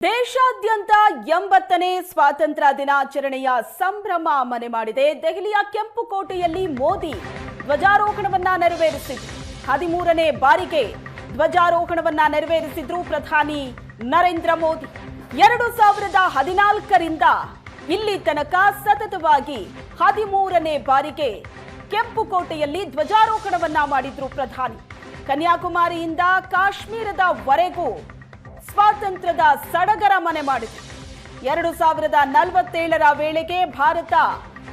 ದೇಶಾದ್ಯಂತ 80ನೇ ಸ್ವಾತಂತ್ರ್ಯ ದಿನಾಚರಣೆಯ ಸಂಭ್ರಮ ಮನೆ ಮಾಡಿದೆ. ದೆಹಲಿಯ ಕೆಂಪುಕೋಟೆಯಲ್ಲಿ ಮೋದಿ ಧ್ವಜಾರೋಹಣವನ್ನ ನೆರವೇರಿಸಿದರು. 13ನೇ ಬಾರಿಗೆ ಧ್ವಜಾರೋಹಣವನ್ನ ನೆರವೇರಿಸಿದ್ರು ಪ್ರಧಾನಿ ನರೇಂದ್ರ ಮೋದಿ. 2014ರಿಂದ ಇಲ್ಲಿ ತನಕ ಸತತವಾಗಿ 13ನೇ ಬಾರಿಗೆ ಕೆಂಪುಕೋಟೆಯಲ್ಲಿ ಧ್ವಜಾರೋಹಣವನ್ನ ಮಾಡಿದ್ರು ಪ್ರಧಾನಿ. ಕನ್ಯಾಕುಮಾರಿಯಿಂದ ಕಾಶ್ಮೀರದವರೆಗೂ ಸ್ವಾತಂತ್ರ್ಯದ ಸಡಗರ ಮನೆ ಮಾಡಿದೆ. 2047ರ ವೇಳೆಗೆ ಭಾರತ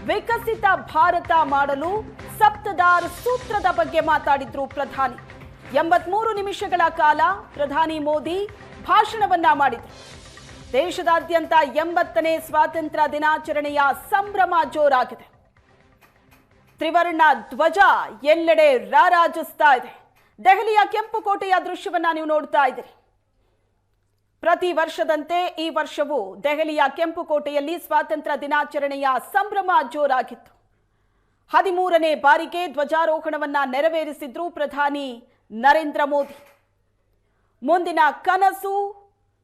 ವಿಕಸಿತ ಭಾರತ ಮಾಡಲು ಸಪ್ತಧಾರ್ ಸೂತ್ರದ ಬಗ್ಗೆ ಮಾತಾಡಿದ್ರು ಪ್ರಧಾನಿ. 83 ನಿಮಿಷಗಳ ಕಾಲ ಪ್ರಧಾನಿ ಮೋದಿ ಭಾಷಣವನ್ನ ಮಾಡಿದರು. ದೇಶದಾದ್ಯಂತ 80ನೇ ಸ್ವಾತಂತ್ರ್ಯ ದಿನಾಚರಣೆಯ ಸಂಭ್ರಮ ಜೋರಾಗಿದೆ. ತ್ರಿವರ್ಣ ಧ್ವಜ ಎಲ್ಲೆಡೆ ರಾರಾಜಿಸ್ತಾ ಇದೆ. ದೆಹಲಿಯ ಕೆಂಪುಕೋಟೆಯ ದೃಶ್ಯವನ್ನ ನೀವು ನೋಡ್ತಾ ಇದ್ದೀರಿ. ಪ್ರತಿ ವರ್ಷದಂತೆ ಈ ವರ್ಷವೂ ದೆಹಲಿಯ ಕೆಂಪುಕೋಟೆಯಲ್ಲಿ ಸ್ವಾತಂತ್ರ್ಯ ದಿನಾಚರಣೆಯ ಸಂಭ್ರಮ ಜೋರಾಗಿತ್ತು. 13ನೇ ಬಾರಿಗೆ ಧ್ವಜಾರೋಹಣವನ್ನ ನೆರವೇರಿಸಿದ್ರು ಪ್ರಧಾನಿ ನರೇಂದ್ರ ಮೋದಿ. ಮುಂದಿನ ಕನಸು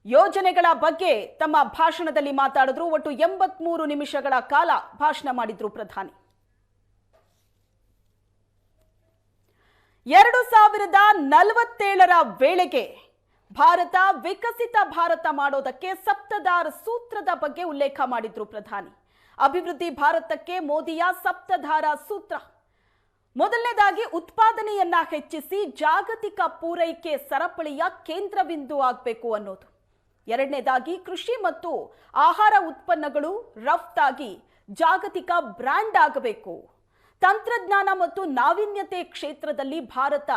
ಯೋಜನೆಗಳ ಬಗ್ಗೆ ತಮ್ಮ ಭಾಷಣದಲ್ಲಿ ಮಾತಾಡಿದ್ರು. ಒಟ್ಟು 83 ನಿಮಿಷಗಳ ಕಾಲ ಭಾಷಣ ಮಾಡಿದ್ರು ಪ್ರಧಾನಿ. 2047ರ ವೇಳೆಗೆ ಭಾರತ ವಿಕಸಿತ ಭಾರತ ಮಾಡೋದಕ್ಕೆ ಸಪ್ತಧಾರ್ ಸೂತ್ರದ ಬಗ್ಗೆ ಉಲ್ಲೇಖ ಮಾಡಿದ್ರು ಪ್ರಧಾನಿ. ಅಭಿವೃದ್ಧಿ ಭಾರತಕ್ಕೆ ಮೋದಿಯ ಸಪ್ತಧಾರ ಸೂತ್ರ. ಮೊದಲನೇದಾಗಿ ಉತ್ಪಾದನೆಯನ್ನ ಹೆಚ್ಚಿಸಿ ಜಾಗತಿಕ ಪೂರೈಕೆ ಸರಪಳಿಯ ಕೇಂದ್ರ ಬಿಂದು ಆಗಬೇಕು ಅನ್ನೋದು. ಎರಡನೇದಾಗಿ ಕೃಷಿ ಮತ್ತು ಆಹಾರ ಉತ್ಪನ್ನಗಳು ರಫ್ತಾಗಿ ಜಾಗತಿಕ ಬ್ರ್ಯಾಂಡ್ ಆಗಬೇಕು. ತಂತ್ರಜ್ಞಾನ ಮತ್ತು ನಾವೀನ್ಯತೆ ಕ್ಷೇತ್ರದಲ್ಲಿ ಭಾರತ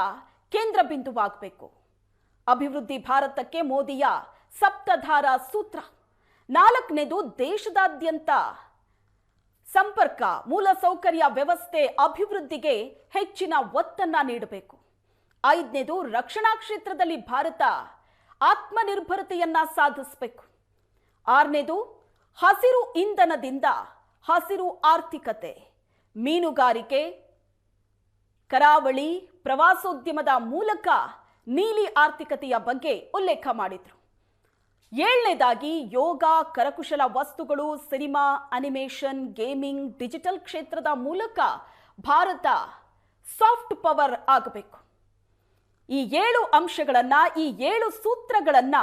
ಕೇಂದ್ರ ಬಿಂದುವಾಗಬೇಕು. ಅಭಿವೃದ್ಧಿ ಭಾರತಕ್ಕೆ ಮೋದಿಯ ಸಪ್ತಧಾರ ಸೂತ್ರ. 4ನೇದು ದೇಶದಾದ್ಯಂತ ಸಂಪರ್ಕ ಮೂಲಸೌಕರ್ಯ ವ್ಯವಸ್ಥೆ ಅಭಿವೃದ್ಧಿಗೆ ಹೆಚ್ಚಿನ ಒತ್ತನ್ನ ನೀಡಬೇಕು. 5ನೇದು ರಕ್ಷಣಾ ಕ್ಷೇತ್ರದಲ್ಲಿ ಭಾರತ ಆತ್ಮನಿರ್ಭರತೆಯನ್ನ ಸಾಧಿಸಬೇಕು. 6ನೇದು ಹಸಿರು ಇಂಧನದಿಂದ ಹಸಿರು ಆರ್ಥಿಕತೆ, ಮೀನುಗಾರಿಕೆ, ಕರಾವಳಿ ಪ್ರವಾಸೋದ್ಯಮದ ಮೂಲಕ ನೀಲಿ ಆರ್ಥಿಕತೆಯ ಬಗ್ಗೆ ಉಲ್ಲೇಖ ಮಾಡಿದ್ರು. 7ನೇದಾಗಿ ಯೋಗ, ಕರಕುಶಲ ವಸ್ತುಗಳು, ಸಿನಿಮಾ, ಅನಿಮೇಷನ್, ಗೇಮಿಂಗ್, ಡಿಜಿಟಲ್ ಕ್ಷೇತ್ರದ ಮೂಲಕ ಭಾರತ ಸಾಫ್ಟ್ ಪವರ್ ಆಗಬೇಕು. ಈ 7 ಅಂಶಗಳನ್ನ, ಈ 7 ಸೂತ್ರಗಳನ್ನ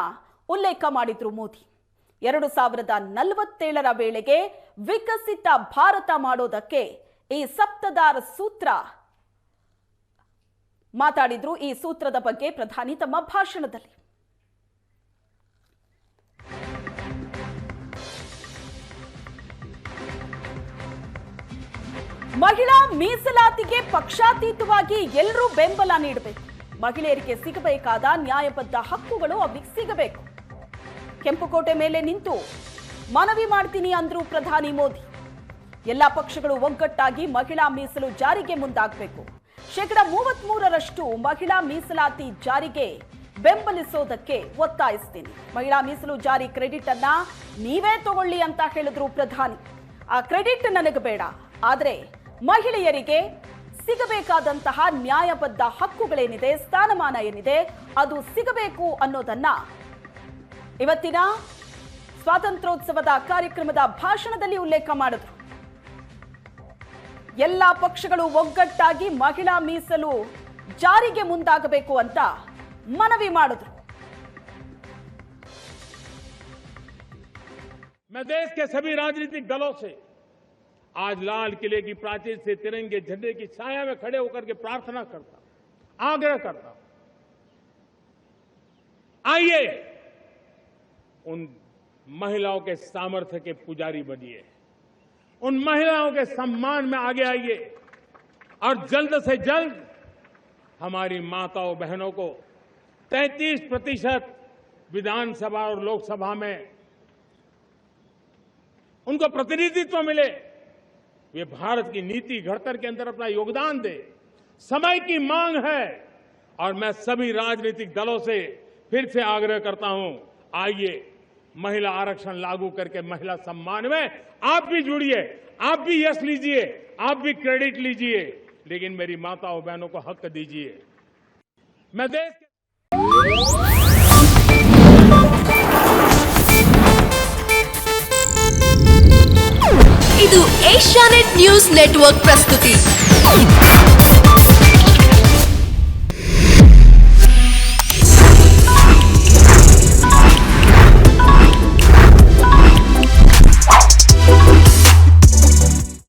ಉಲ್ಲೇಖ ಮಾಡಿದ್ರು ಮೋದಿ. 2047ರ ವೇಳೆಗೆ ವಿಕಸಿತ ಭಾರತ ಮಾಡೋದಕ್ಕೆ ಈ ಸಪ್ತಧಾರ ಸೂತ್ರ ಮಾತಾಡಿದ್ರು. ಈ ಸೂತ್ರದ ಬಗ್ಗೆ ಪ್ರಧಾನಿ ತಮ್ಮ ಭಾಷಣದಲ್ಲಿ ಮಹಿಳಾ ಮೀಸಲಾತಿಗೆ ಪಕ್ಷಾತೀತವಾಗಿ ಎಲ್ಲರೂ ಬೆಂಬಲ ನೀಡಬೇಕು. ಮಹಿಳೆಯರಿಗೆ ಸಿಗಬೇಕಾದ ನ್ಯಾಯಬದ್ಧ ಹಕ್ಕುಗಳು ಅವರಿಗೆ ಸಿಗಬೇಕು. ಕೆಂಪುಕೋಟೆ ಮೇಲೆ ನಿಂತು ಮನವಿ ಮಾಡ್ತೀನಿ ಅಂದ್ರು ಪ್ರಧಾನಿ ಮೋದಿ. ಎಲ್ಲಾ ಪಕ್ಷಗಳು ಒಗ್ಗಟ್ಟಾಗಿ ಮಹಿಳಾ ಮೀಸಲು ಜಾರಿಗೆ ಮುಂದಾಗಬೇಕು. 33% ಮಹಿಳಾ ಮೀಸಲಾತಿ ಜಾರಿಗೆ ಬೆಂಬಲಿಸೋದಕ್ಕೆ ಒತ್ತಾಯಿಸ್ತೀನಿ. ಮಹಿಳಾ ಮೀಸಲು ಜಾರಿ ಕ್ರೆಡಿಟ್ ಅನ್ನ ನೀವೇ ತಗೊಳ್ಳಿ ಅಂತ ಹೇಳಿದ್ರು ಪ್ರಧಾನಿ. ಆ ಕ್ರೆಡಿಟ್ ನನಗೆ ಬೇಡ, ಆದರೆ ಮಹಿಳೆಯರಿಗೆ ಸಿಗಬೇಕಾದಂತಹ ನ್ಯಾಯಬದ್ಧ ಹಕ್ಕುಗಳೇನಿದೆ, ಸ್ಥಾನಮಾನ ಏನಿದೆ, ಅದು ಸಿಗಬೇಕು ಅನ್ನೋದನ್ನ ಇವತ್ತಿನ ಸ್ವಾತಂತ್ರ್ಯೋತ್ಸವದ ಕಾರ್ಯಕ್ರಮದ ಭಾಷಣದಲ್ಲಿ ಉಲ್ಲೇಖ ಮಾಡಿದ್ರು. ಎಲ್ಲ ಪಕ್ಷಗಳು ಒಗ್ಗಟ್ಟಾಗಿ ಮಹಿಳಾ ಮೀಸಲು ಜಾರಿಗೆ ಮುಂದಾಗಬೇಕು ಅಂತ ಮನವಿ ಮಾಡಿದ್ರು. मैं देश के सभी राजनीतिक दलों से आज लाल किले की प्राचीर से तिरंगे झंडे की छाया में खड़े होकर के प्रार्थना करता हूं, आग्रह करता हूं, आइए उन महिलाओं के सामर्थ्य के पुजारी बनिए, उन महिलाओं के सम्मान में आगे आइए और जल्द से जल्द हमारी माताओं बहनों को 33% विधानसभा और लोकसभा में उनको प्रतिनिधित्व मिले। वे भारत की नीति घड़तर के अंदर अपना योगदान दे। समय की मांग है और मैं सभी राजनीतिक दलों से फिर से आग्रह करता हूं, आइए महिला आरक्षण लागू करके महिला सम्मान में आप भी जुड़िए, आप भी यश लीजिए, आप भी क्रेडिट लीजिए, लेकिन मेरी माताओं बहनों को हक दीजिए। मैं देश ಏಷ್ಯಾನೆಟ್ ನ್ಯೂಸ್ ನೆಟ್ವರ್ಕ್ ಪ್ರಸ್ತುತಿ.